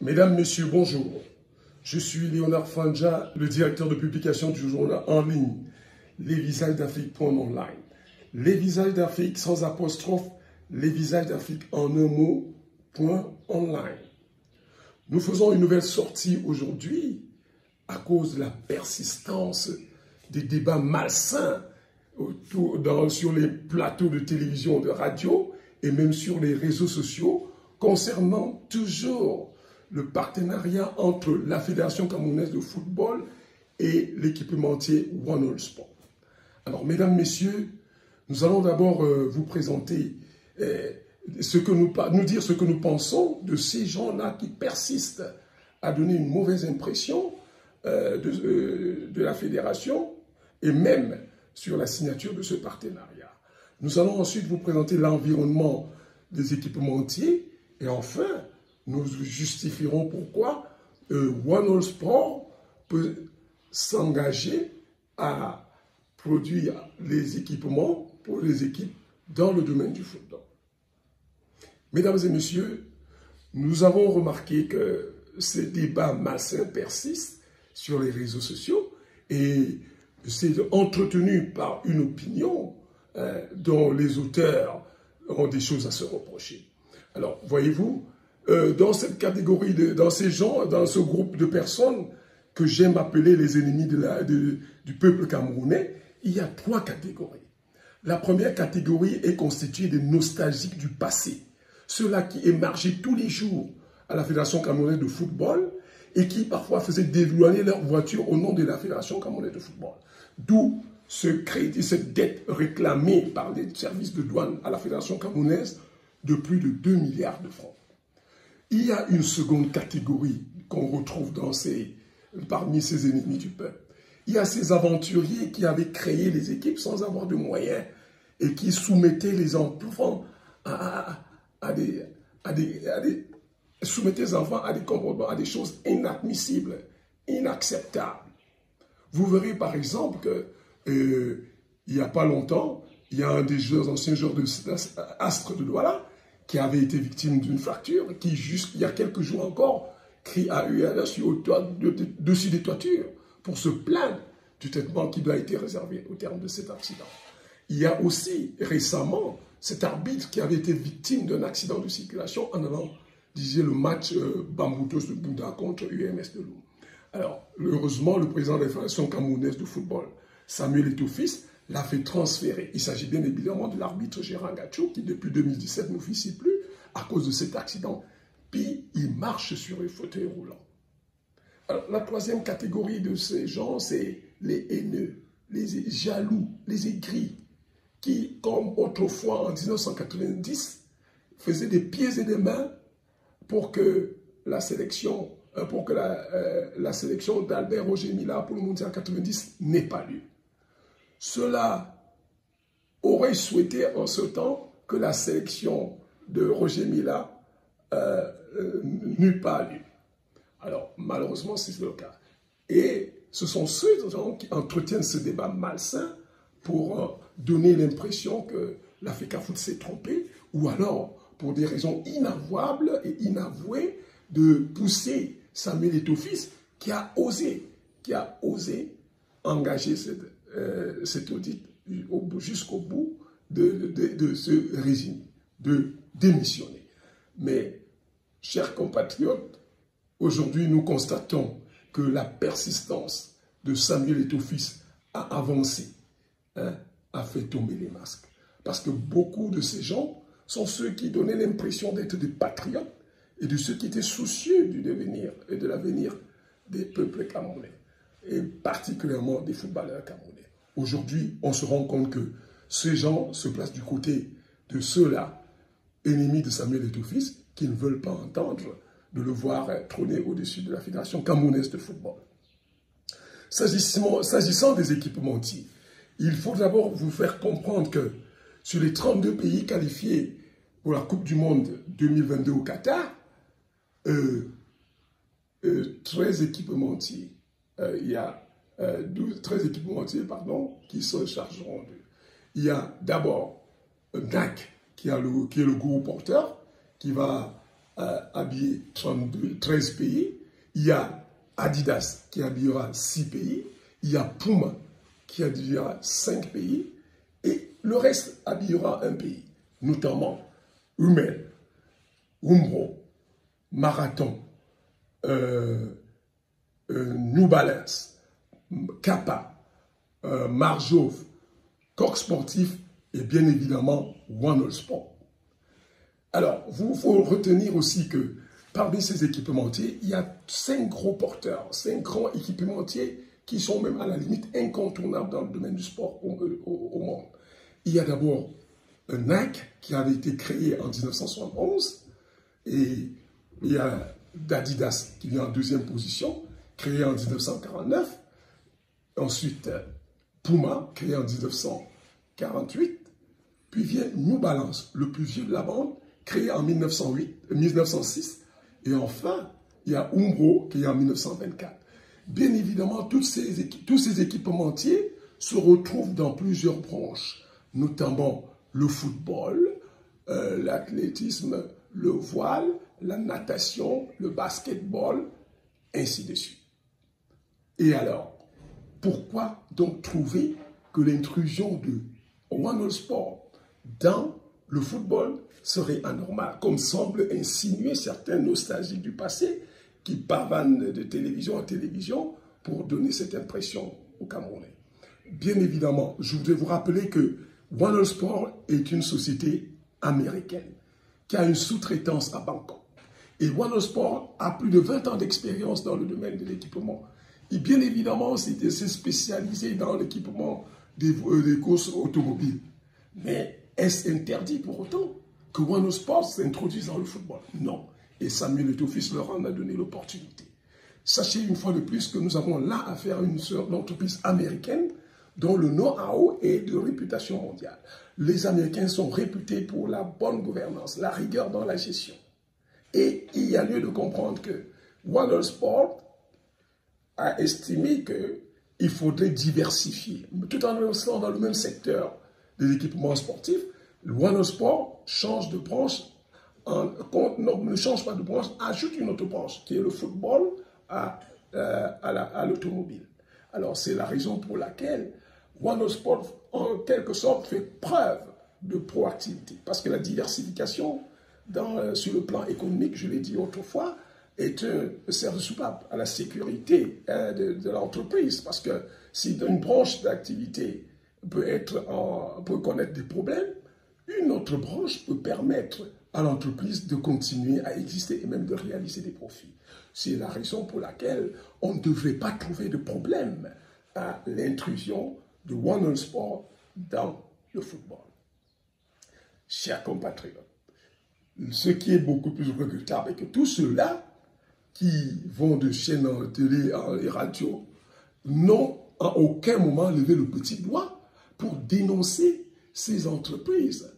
Mesdames, Messieurs, bonjour. Je suis Léonard Fanja, le directeur de publication du journal en ligne Les Visages d'Afrique.online. Les Visages d'Afrique sans apostrophe, Les Visages d'Afrique en un mot, .online. Nous faisons une nouvelle sortie aujourd'hui à cause de la persistance des débats malsains sur les plateaux de télévision, de radio et même sur les réseaux sociaux concernant toujours le partenariat entre la Fédération camerounaise de football et l'équipementier One All Sport. Alors, mesdames, messieurs, nous allons d'abord vous présenter, nous dire ce que nous pensons de ces gens-là qui persistent à donner une mauvaise impression de la fédération et même sur la signature de ce partenariat. Nous allons ensuite vous présenter l'environnement des équipementiers et enfin, nous justifierons pourquoi One All Sport peut s'engager à produire les équipements pour les équipes dans le domaine du football. Mesdames et messieurs, nous avons remarqué que ces débats malsains persistent sur les réseaux sociaux et c'est entretenu par une opinion dont les auteurs ont des choses à se reprocher. Alors, voyez-vous, dans cette catégorie, dans ce groupe de personnes que j'aime appeler les ennemis du peuple camerounais, il y a trois catégories. La première catégorie est constituée des nostalgiques du passé, ceux-là qui émergeaient tous les jours à la Fédération camerounaise de football et qui parfois faisaient dédouaner leur voiture au nom de la Fédération camerounaise de football. D'où ce crédit, cette dette réclamée par les services de douane à la Fédération camerounaise de plus de 2 milliards de francs. Il y a une seconde catégorie qu'on retrouve parmi ces ennemis du peuple. Il y a ces aventuriers qui avaient créé les équipes sans avoir de moyens et qui soumettaient les enfants à des comportements, à des choses inadmissibles, inacceptables. Vous verrez par exemple que il n'y a pas longtemps, il y a un des anciens joueurs de Astre de Douala qui avait été victime d'une fracture, qui il y a quelques jours encore, crie à URS dessus des toitures pour se plaindre du traitement qui doit être réservé au terme de cet accident. Il y a aussi récemment cet arbitre qui avait été victime d'un accident de circulation en allant diriger le match Bamboutos de Bouddha contre UMS de Lou. Alors, heureusement, le président de la Fédération camerounaise de football, Samuel Eto'o-Fils, l'a fait transférer. Il s'agit bien évidemment de l'arbitre Gérard Gachou, qui depuis 2017 n'officie plus à cause de cet accident. Puis, il marche sur les fauteuils roulants. Alors, la troisième catégorie de ces gens, c'est les haineux, les jaloux, les aigris, qui, comme autrefois en 1990, faisaient des pieds et des mains pour que la sélection d'Albert Roger Mila pour le Mondial 90 n'ait pas lieu. Cela aurait souhaité en ce temps que la sélection de Roger Mila n'eût pas lieu. Alors, malheureusement, c'est le cas. Et ce sont ceux qui entretiennent ce débat malsain pour donner l'impression que la FECAFOOT s'est trompée, ou alors, pour des raisons inavouables et inavouées, de pousser Samuel Eto'o-Fils qui a osé engager cet audit jusqu'au bout de se résigner, de démissionner. Mais, chers compatriotes, aujourd'hui nous constatons que la persistance de Samuel Eto'o-Fils à avancer a fait tomber les masques. Parce que beaucoup de ces gens sont ceux qui donnaient l'impression d'être des patriotes et de ceux qui étaient soucieux du devenir et de l'avenir des peuples camerounais, et particulièrement des footballeurs camerounais. Aujourd'hui, on se rend compte que ces gens se placent du côté de ceux-là, ennemis de Samuel Eto'o-Fils, qui ne veulent pas entendre de le voir trôner au-dessus de la Fédération camerounaise de football. S'agissant des équipementiers, il faut d'abord vous faire comprendre que sur les 32 pays qualifiés pour la Coupe du Monde 2022 au Qatar, 13 équipementiers, il y a 13 équipementiers qui se chargeront d'eux. Il y a d'abord NAC, qui est le gros porteur, qui va habiller 13 pays. Il y a Adidas qui habillera 6 pays. Il y a Puma qui habillera 5 pays. Et le reste habillera un pays, notamment Hummel, Umbro, Marathon, New Balance, Kappa, Marjov, Cork Sportif et bien évidemment One All Sport. Alors, vous faut retenir aussi que parmi ces équipementiers, il y a 5 gros porteurs, 5 grands équipementiers qui sont même à la limite incontournables dans le domaine du sport au monde. Il y a d'abord un Nike qui avait été créé en 1971 et il y a d'Adidas qui vient en deuxième position, créé en 1949. Ensuite, Puma, créé en 1948. Puis vient New Balance, le plus vieux de la bande, créé en 1906. Et enfin, il y a Umbro, qui est en 1924. Bien évidemment, tous ces équipementiers se retrouvent dans plusieurs branches, notamment le football, l'athlétisme, le voile, la natation, le basketball, ainsi de suite. Et alors, pourquoi donc trouver que l'intrusion de One All Sport dans le football serait anormale, comme semblent insinuer certains nostalgiques du passé qui pavanent de télévision en télévision pour donner cette impression aux Camerounais. Bien évidemment, je voudrais vous rappeler que One All Sport est une société américaine qui a une sous-traitance à Bangkok. Et One All Sport a plus de 20 ans d'expérience dans le domaine de l'équipement. Et bien évidemment, c'est spécialisé dans l'équipement des courses automobiles. Mais est-ce interdit pour autant que One All Sport s'introduise dans le football? Non. Et Samuel Eto'o-Fils leur en a donné l'opportunité. Sachez une fois de plus que nous avons là affaire à une entreprise américaine dont le know-how est de réputation mondiale. Les Américains sont réputés pour la bonne gouvernance, la rigueur dans la gestion. Et il y a lieu de comprendre que One All Sport a estimé qu'il faudrait diversifier. Tout en restant dans le même secteur des équipements sportifs, le One All Sport change de branche, ne change pas de branche, ajoute une autre branche qui est le football à l'automobile. Alors c'est la raison pour laquelle One All Sport, en quelque sorte, fait preuve de proactivité. Parce que la diversification, sur le plan économique, je l'ai dit autrefois, sert de soupape à la sécurité de l'entreprise. Parce que si une branche d'activité peut connaître des problèmes, une autre branche peut permettre à l'entreprise de continuer à exister et même de réaliser des profits. C'est la raison pour laquelle on ne devrait pas trouver de problème à l'intrusion de One All Sport dans le football. Chers compatriotes, ce qui est beaucoup plus regrettable est que tous ceux-là qui vont de chaîne en télé et radio n'ont à aucun moment levé le petit doigt pour dénoncer ces entreprises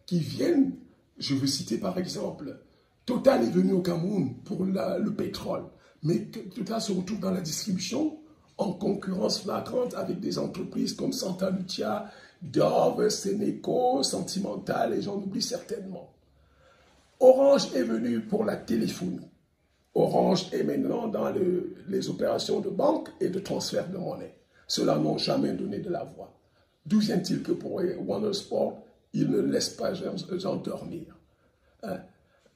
qui viennent, je veux citer par exemple, Total est venu au Cameroun pour le pétrole, mais Total se retrouve dans la distribution en concurrence flagrante avec des entreprises comme Santa Lucia, Dove, Seneco, Sentimental, et j'en oublie certainement. Orange est venu pour la téléphonie. Orange est maintenant dans les opérations de banque et de transfert de monnaie. Ceux-là n'ont jamais donné de la voix. D'où vient-il que pour One All Sport, ils ne laissent pas les gens dormir?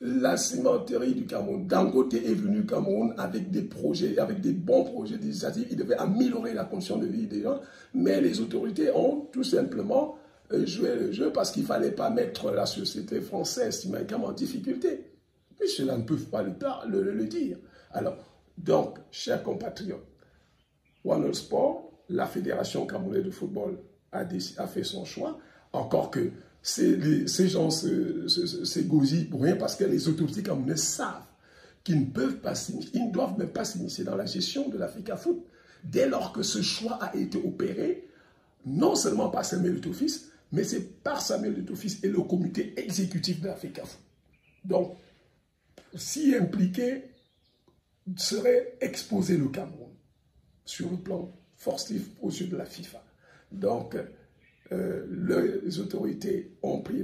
La cimenterie du Cameroun, Dangote est venu au Cameroun avec des projets, avec des bons projets d'initiative. Il devait améliorer la condition de vie des gens, mais les autorités ont tout simplement joué le jeu parce qu'il ne fallait pas mettre la société française systématiquement en difficulté. Et ceux-là ne peuvent pas le dire. Alors, donc, chers compatriotes, One All Sport, la Fédération camerounaise de football a fait son choix, encore que ces gens s'égosillent pour rien parce que les autorités camerounaises savent qu'ils ne peuvent pas s'initier, ils ne doivent même pas s'initier dans la gestion de l'Africa Foot dès lors que ce choix a été opéré, non seulement par Samuel Eto'o-Fils, mais c'est par Samuel Eto'o-Fils et le comité exécutif de l'Africa Foot. Donc, s'y impliquer serait exposer le Cameroun sur le plan sportif aux yeux de la FIFA. Donc, les autorités ont pris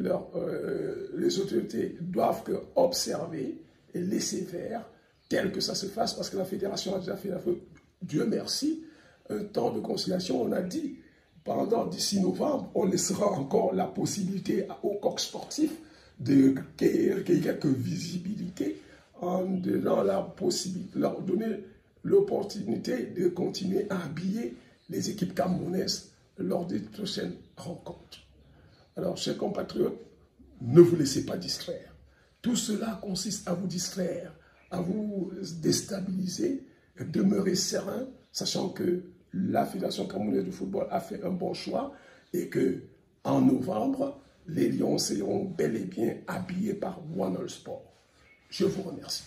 les autorités doivent observer et laisser faire tel que ça se fasse, parce que la fédération a déjà fait, Dieu merci, un temps de conciliation. On a dit, d'ici novembre, on laissera encore la possibilité au coq sportif de quelques visibilités en donnant la possibilité, leur donner l'opportunité de continuer à habiller les équipes camerounaises lors des prochaines rencontres. Alors, chers compatriotes, ne vous laissez pas distraire. Tout cela consiste à vous distraire, à vous déstabiliser, demeurer serein, sachant que la Fédération camerounaise de football a fait un bon choix et que en novembre, les Lions seront bel et bien habillés par One All Sport. Je vous remercie.